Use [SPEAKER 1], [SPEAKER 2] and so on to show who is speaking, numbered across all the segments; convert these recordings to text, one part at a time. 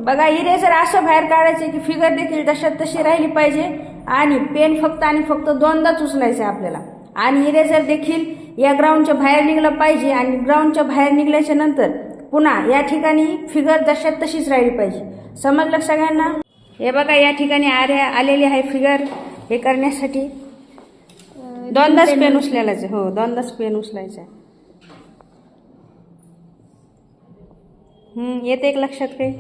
[SPEAKER 1] बघा इरेजर असं बाहेर काढायचे की फिगर देखील तशात तशी राहिली पाहिजे आणि पेन फक्त आणि फक्त दोनदाच उचलायचं आहे आपल्याला. आणि इरेजर देखील या ग्राउंडच्या बाहेर निघलं पाहिजे आणि ग्राउंडच्या बाहेर निघल्याच्या नंतर पुन्हा या ठिकाणी फिगर जशात तशीच राहिली पाहिजे. समजलं सगळ्यांना? हे बघा या ठिकाणी आलेली आहे फिगर. हे करण्यासाठी दोनदाच पेन उचलायचं. हो, दोनदाच पेन उचलायचं. येते एक लक्षात काही?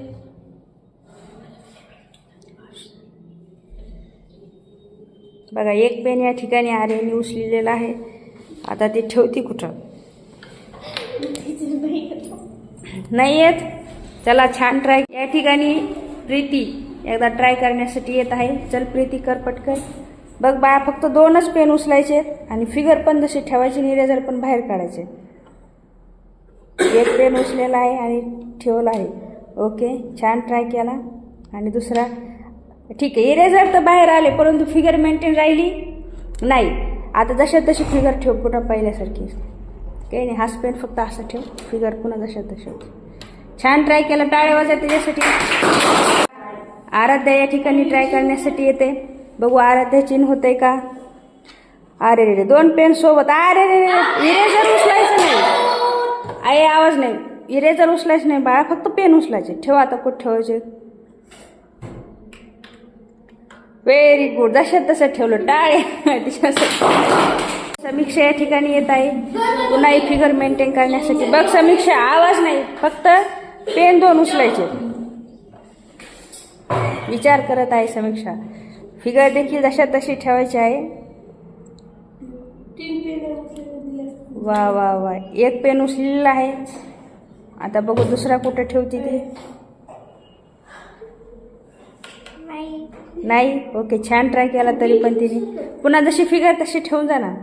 [SPEAKER 1] बघा एक पेन या ठिकाणी आर्याने उचलेला आहे. आता ते ठेवती कुठं? नाही येत. चला छान ट्राय. या ठिकाणी प्रीती एकदा ट्राय करण्यासाठी येत आहे. चल प्रीती कर पटकन. बघ बाळा फक्त दोनच पेन उचलायचे आणि फिगर पण जशी ठेवायची आणि इरेजर पण बाहेर काढायचे. एक पेन उचलेला आहे आणि ठेवला आहे. ओके छान ट्राय केला. आणि दुसरा ठीक आहे. इरेजर तर बाहेर आले परंतु फिगर मेंटेन राहिली नाही. आता जशा तशी फिगर ठेव पुन्हा पहिल्यासारखी. काही नाही, हाच पेन फक्त असं ठेव. फिगर पुन्हा जशा तशी. छान ट्राय केला. टाळ्या वाजवा त्याच्यासाठी. आराध्या या ठिकाणी ट्राय करण्यासाठी येते. बघू आराध्या चिन्ह होतंय का? अरे रे दोन पेन सोबत. अरे रे इरेजर उचलायचं नाही. आहे आवाज नाही. इरेजर उचलायचं नाही बाळा, फक्त पेन उचलायचे. ठेव आता कुठं ठेवायचे. Very good. जशात तसं ठेवलं. टाळे. समीक्षा या ठिकाणी येत आहे पुन्हा ही फिगर मेंटेन करण्यासाठी. बघ समीक्षा आवाज नाही, फक्त पेन दोन उचलायचे. विचार करत आहे समीक्षा. फिगर देखील जशा तशी ठेवायची आहे. वा वा वा. एक पेन उचलेला आहे. आता बघू दुसरा कुठं ठेवते ती. नाही. ओके छान ट्राय केला तरी पण तिने. पुन्हा जशी फिगर तशी ठेवून जा ना.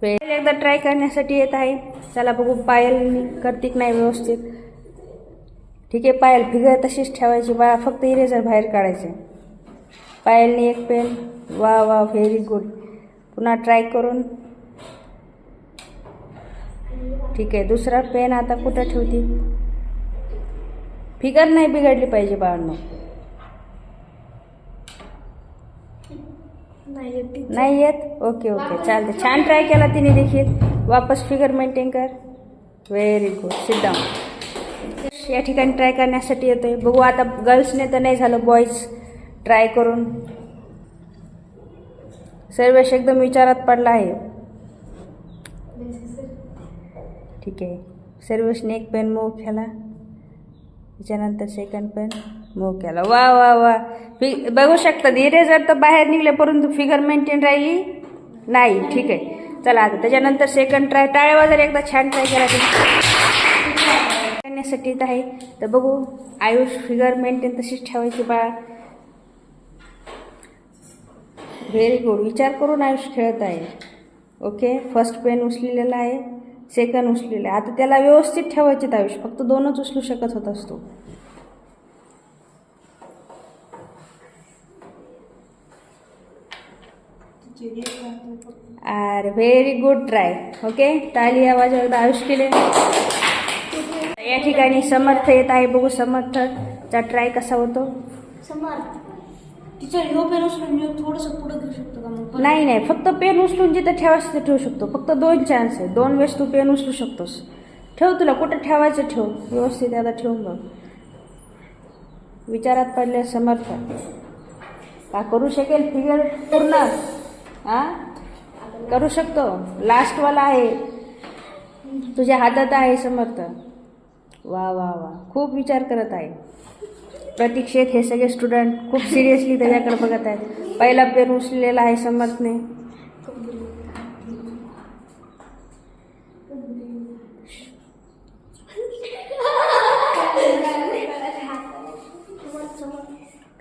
[SPEAKER 1] एकदा ट्राय करण्यासाठी येत आहे. चला बघू पायल करतिक नाही व्यवस्थित. ठीक आहे पायल फिगर तशीच ठेवायची बा, फक्त इरेजर बाहेर काढायचे. पायलने एक पेन. वा वा व्हेरी गुड. पुन्हा ट्राय करून. ठीक आहे दुसरा पेन आता कुठं ठेवती. फिगर नाही बिघडली पाहिजे बाळांनो. नाही येत. ओके ओके चालते. छान ट्राय केला तिने देखील. वापस फिगर मेंटेन कर. Very good. Sit down. या ठिकाणी ट्राय करण्यासाठी येतोय. बघू आता गर्ल्सने तर नाही झालं, बॉईज ट्राय करून. सर्वेश एकदम विचारात पडला आहे. ठीक आहे सर्वेशने एक पेन मूव केला. त्याच्यानंतर सेकंड पेन मूव केला. वा वा वा. बघू शकतात इरेजर तर बाहेर निघले परंतु फिगर मेंटेन राहिली नाही. ठीक आहे चला आता त्याच्यानंतर सेकंड ट्राय. टाळ्या वाजर एकदा छान ट्राय केला करण्यासाठी येत आहे. तर बघू आयुष फिगर मेंटेन तशीच ठेवायची बाळा. Very good. विचार करून आयुष खेळत आहे. ओके फर्स्ट पेन उचलेला आहे, सेकंड उचलेला आहे. आता त्याला व्यवस्थित ठेवायचे आयुष, फक्त दोनच उचलू शकत होत असतो. अरे व्हेरी गुड ट्राय. ओके ताली आवाज आयुष केले. या ठिकाणी समर्थ येत आहे. बघू समर्थचा ट्राय कसा होतो. नाही नाही फक्त पेन उचलून जिथं ठेवायचं ते ठेवू शकतो. फक्त दोन चान्स आहे. दोन वेळेस तू पेन उचलू शकतोस. ठेव तुला कुठं ठेवायचं ठेव व्यवस्थित. आता ठेवून बघ. विचारात पडले समर्थ का करू शकेल फिगर पूर्ण. करू शकतो. लास्टवाला आहे तुझ्या हातात आहे समर्थ. वा वा वा. खूप विचार करत आहे. प्रतीक्षेत हे सगळे स्टुडंट खूप सिरियसली त्याच्याकडे बघत आहेत. पहिला पेन उचललेला आहे समर्थने.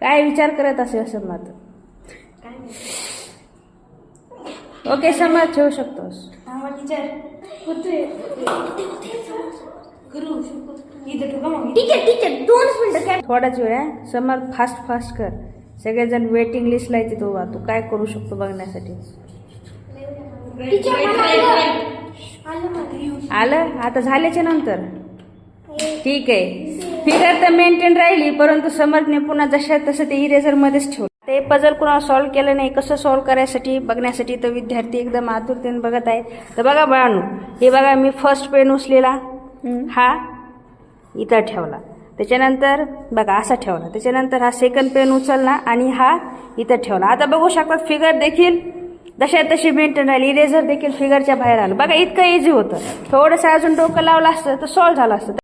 [SPEAKER 1] काय विचार करत असेल समर्थ. ओके समर्थ ठेवू शकतोस. थोडाच वेळ आहे. समर्थ फास्ट फास्ट कर. सगळेजण वेटिंग लिस्टला येते. तू काय करू शकतो बघण्यासाठी. आलं आता झाल्याच्या नंतर ठीक आहे, फिगर तर मेंटेन राहिली, परंतु समजणे पुन्हा जशा तसं ते इरेझरमध्येच ठेवलं. ते पझल कुणाला सॉल्व्ह केलं नाही, कसं सॉल्व्ह करायसाठी बघण्यासाठी तर विद्यार्थी एकदम आतुरतेने बघत आहे. तर बघा बाळांनो, हे बघा मी फर्स्ट पेन उचलेला, हा इथं ठेवला, त्याच्यानंतर बघा असा ठेवला, त्याच्यानंतर हा सेकंड पेन उचलला आणि हा इथं ठेवला. आता बघू शकतात फिगर देखील जशा तशी मेंटेन राहिली, इरेझर देखील फिगरच्या बाहेर आलं. बघा इतकं इझी होतं. थोडंसं अजून डोकं लावलं असतं तर सॉल्व्ह झालं असतं.